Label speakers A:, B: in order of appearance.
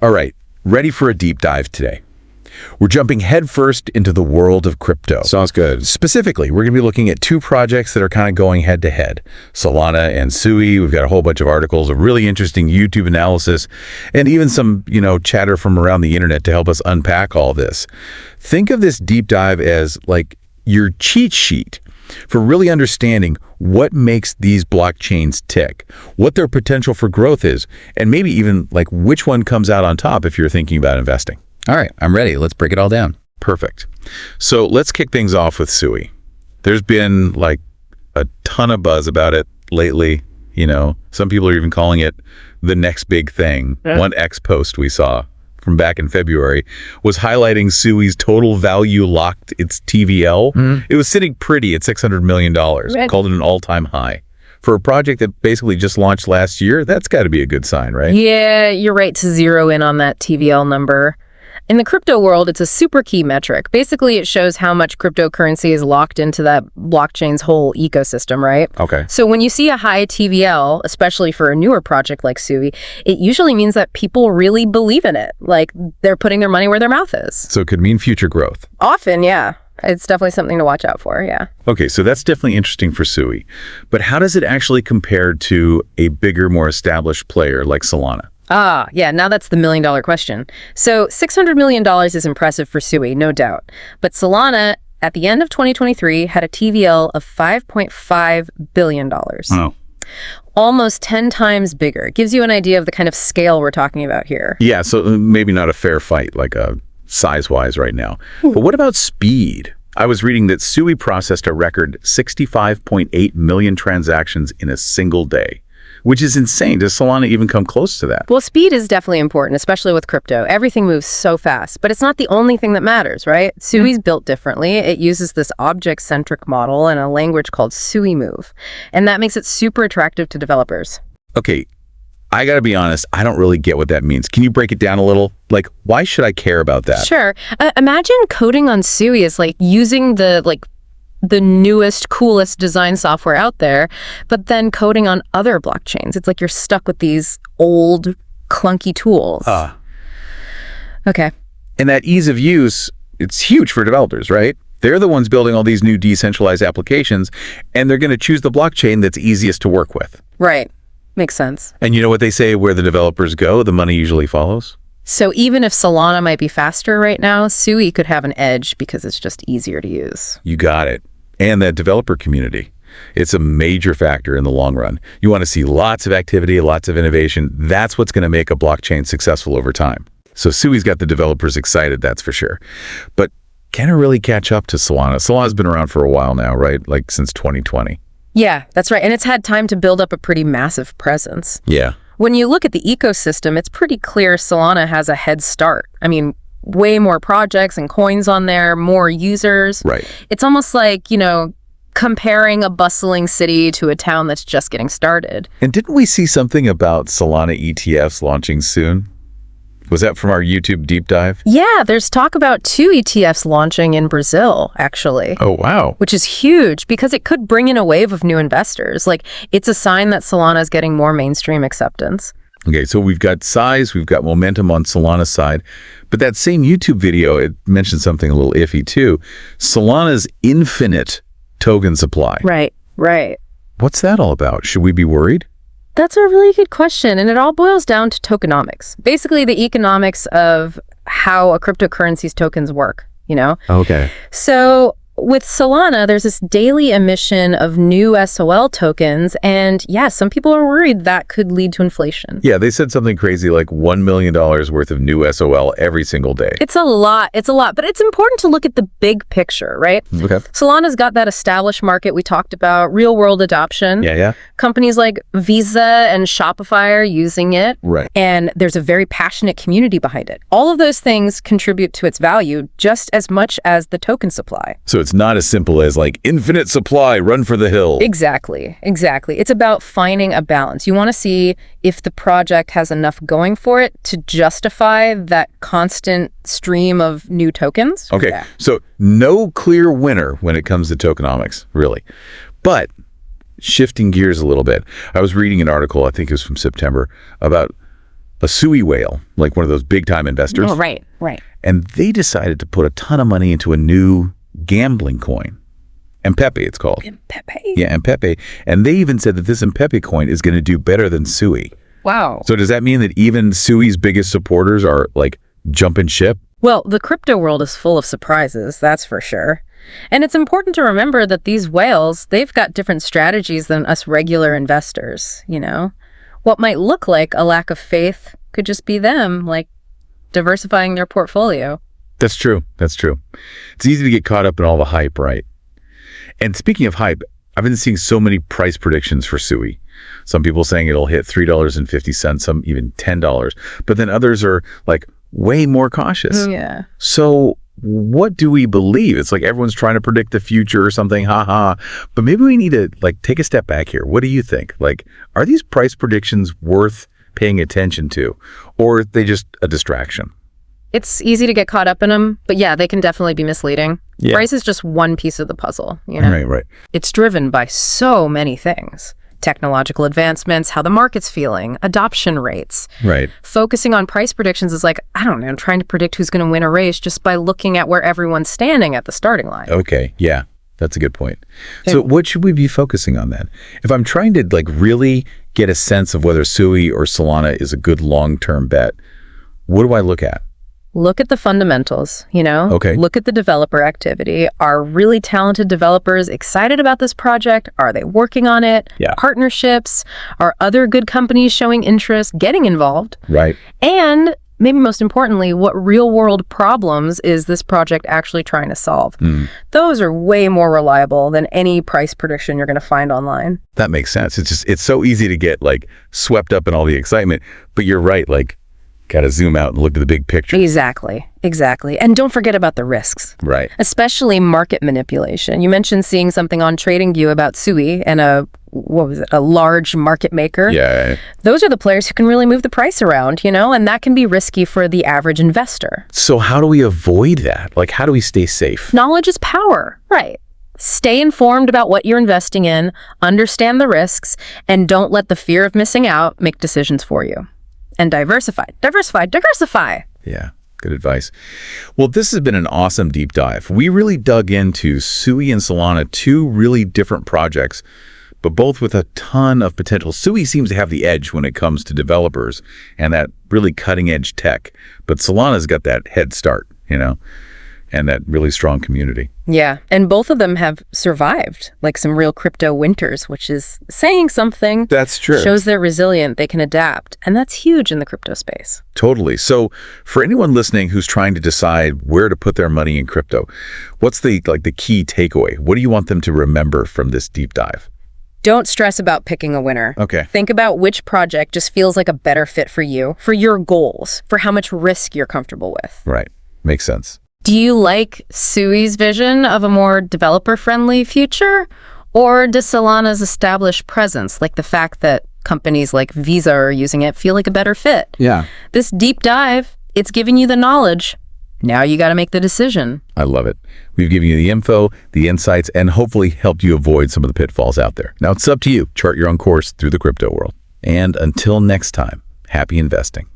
A: All right, ready for a deep dive today. We're jumping headfirst into the world of crypto.
B: Sounds good.
A: Specifically, we're going to be looking at two projects that are kind of going head to head. Solana and Sui. We've got a whole bunch of articles, a really interesting YouTube analysis, and even some, chatter from around the internet to help us unpack all this. Think of this deep dive as like your cheat sheet for really understanding what makes these blockchains tick, what their potential for growth is, and maybe even like which one comes out on top if you're thinking about investing.
B: All right, I'm ready. Let's break it all down.
A: Perfect. So let's kick things off with Sui. There's been like a ton of buzz about it lately. Some people are even calling it the next big thing. Yeah. One X post we saw from back in February was highlighting Sui's total value locked, its TVL. Mm-hmm. It was sitting pretty at $600 million, called it an all-time high. For a project that basically just launched last year, that's got to be a good sign, right?
C: Yeah, you're right to zero in on that TVL number. In the crypto world, it's a super key metric. Basically, it shows how much cryptocurrency is locked into that blockchain's whole ecosystem, right?
A: Okay.
C: So when you see a high TVL, especially for a newer project like Sui, it usually means that people really believe in it. Like, they're putting their money where their mouth is.
A: So it could mean future growth.
C: Often, yeah. It's definitely something to watch out for, yeah.
A: Okay, so that's definitely interesting for Sui. But how does it actually compare to a bigger, more established player like Solana?
C: Yeah, now that's the million-dollar question. So $600 million is impressive for Sui, no doubt. But Solana, at the end of 2023, had a TVL of $5.5 billion.
A: Oh.
C: Almost 10 times bigger. It gives you an idea of the kind of scale we're talking about here.
A: Yeah, so maybe not a fair fight, like size-wise right now. But what about speed? I was reading that Sui processed a record 65.8 million transactions in a single day, which is insane. Does Solana even come close to that?
C: Well, speed is definitely important, especially with crypto. Everything moves so fast, but it's not the only thing that matters, right? Sui's built differently. It uses this object-centric model and a language called Sui Move, and that makes it super attractive to developers.
A: Okay, I gotta be honest, I don't really get what that means. Can you break it down a little? Like, why should I care about that?
C: Sure. Imagine coding on Sui is like using the newest, coolest design software out there, but then coding on other blockchains. It's like you're stuck with these old, clunky tools. Okay.
A: And that ease of use, it's huge for developers, right? They're the ones building all these new decentralized applications, and they're going to choose the blockchain that's easiest to work with.
C: Right. Makes sense.
A: And you know what they say, where the developers go, the money usually follows?
C: So even if Solana might be faster right now, Sui could have an edge because it's just easier to use.
A: You got it. And that developer community. It's a major factor in the long run. You want to see lots of activity, lots of innovation. That's what's going to make a blockchain successful over time. So Sui's got the developers excited, that's for sure. But can it really catch up to Solana? Solana's been around for a while now, right? Like since 2020.
C: Yeah, that's right. And it's had time to build up a pretty massive presence.
A: Yeah.
C: When you look at the ecosystem, it's pretty clear Solana has a head start. I mean, way more projects and coins on there, more users.
A: Right.
C: It's almost like, comparing a bustling city to a town that's just getting started.
A: And didn't we see something about Solana ETFs launching soon? Was that from our YouTube deep dive?
C: Yeah, there's talk about 2 ETFs launching in Brazil, actually.
A: Oh, wow.
C: Which is huge because it could bring in a wave of new investors. Like, it's a sign that Solana is getting more mainstream acceptance.
A: Okay, so we've got size, we've got momentum on Solana's side, but that same YouTube video, it mentioned something a little iffy too. Solana's infinite token supply.
C: Right.
A: What's that all about? Should we be worried?
C: That's a really good question, and it all boils down to tokenomics. Basically, the economics of how a cryptocurrency's tokens work,
A: Okay.
C: So with Solana, there's this daily emission of new SOL tokens, and yeah, some people are worried that could lead to inflation.
A: Yeah, they said something crazy like $1 million worth of new SOL every single day.
C: It's a lot, but it's important to look at the big picture, right?
A: Okay.
C: Solana's got that established market we talked about, real-world adoption.
A: Yeah.
C: Companies like Visa and Shopify are using it.
A: Right.
C: And there's a very passionate community behind it. All of those things contribute to its value just as much as the token supply.
A: So it's not as simple as like infinite supply, run for the hill.
C: Exactly. It's about finding a balance. You want to see if the project has enough going for it to justify that constant stream of new tokens.
A: Okay, yeah. So no clear winner when it comes to tokenomics, really. But shifting gears a little bit, I was reading an article, I think it was from September, about a Sui whale, like one of those big-time investors.
C: Oh, right.
A: And they decided to put a ton of money into a new gambling coin. Mpepe, it's called.
C: Pepe.
A: Yeah, Mpepe. And they even said that this Mpepe coin is going to do better than Sui.
C: Wow.
A: So does that mean that even Sui's biggest supporters are like jumping ship?
C: Well, the crypto world is full of surprises, that's for sure. And it's important to remember that these whales, they've got different strategies than us regular investors, you know? What might look like a lack of faith could just be them, like, diversifying their portfolio.
A: That's true. That's true. It's easy to get caught up in all the hype, right? And speaking of hype, I've been seeing so many price predictions for Sui. Some people saying it'll hit $3.50, some even $10. But then others are like way more cautious.
C: Yeah.
A: So what do we believe? It's like everyone's trying to predict the future or something, haha. But maybe we need to like take a step back here. What do you think? Like, are these price predictions worth paying attention to, or are they just a distraction?
C: It's easy to get caught up in them, but yeah, they can definitely be misleading.
A: Yeah.
C: Price is just one piece of the puzzle, you know?
A: Right.
C: It's driven by so many things. Technological advancements, how the market's feeling, adoption rates.
A: Right.
C: Focusing on price predictions is like, I don't know, trying to predict who's going to win a race just by looking at where everyone's standing at the starting line.
A: Okay. Yeah. That's a good point. So what should we be focusing on then? If I'm trying to like really get a sense of whether Sui or Solana is a good long-term bet, what do I look at?
C: Look at the fundamentals, you know?
A: Okay.
C: Look at the developer activity. Are really talented developers excited about this project? Are they working on it?
A: Yeah.
C: Partnerships? Are other good companies showing interest, getting involved?
A: Right.
C: And maybe most importantly, what real-world problems is this project actually trying to solve? Those are way more reliable than any price prediction you're going to find online.
A: That makes sense. It's so easy to get like swept up in all the excitement, but you're right. Like, got to zoom out and look at the big picture.
C: Exactly. And don't forget about the risks.
A: Right.
C: Especially market manipulation. You mentioned seeing something on TradingView about Sui and a large market maker.
A: Yeah.
C: Those are the players who can really move the price around, you know, and that can be risky for the average investor.
A: So how do we avoid that? Like, how do we stay safe?
C: Knowledge is power. Right. Stay informed about what you're investing in, understand the risks, and don't let the fear of missing out make decisions for you. And diversify.
A: Yeah, good advice. Well, this has been an awesome deep dive. We really dug into Sui and Solana, two really different projects, but both with a ton of potential. Sui seems to have the edge when it comes to developers and that really cutting edge tech, but Solana's got that head start, you know, and that really strong community.
C: Yeah, and both of them have survived, like some real crypto winters, which is saying something.
A: That's true.
C: Shows they're resilient, they can adapt, and that's huge in the crypto space.
A: Totally. So for anyone listening who's trying to decide where to put their money in crypto, what's the key takeaway? What do you want them to remember from this deep dive?
C: Don't stress about picking a winner.
A: Okay.
C: Think about which project just feels like a better fit for you, for your goals, for how much risk you're comfortable with.
A: Right. Makes sense.
C: Do you like Sui's vision of a more developer-friendly future? Or does Solana's established presence, like the fact that companies like Visa are using it, feel like a better fit?
A: Yeah.
C: This deep dive, it's giving you the knowledge. Now you got to make the decision.
A: I love it. We've given you the info, the insights, and hopefully helped you avoid some of the pitfalls out there. Now it's up to you. Chart your own course through the crypto world. And until next time, happy investing.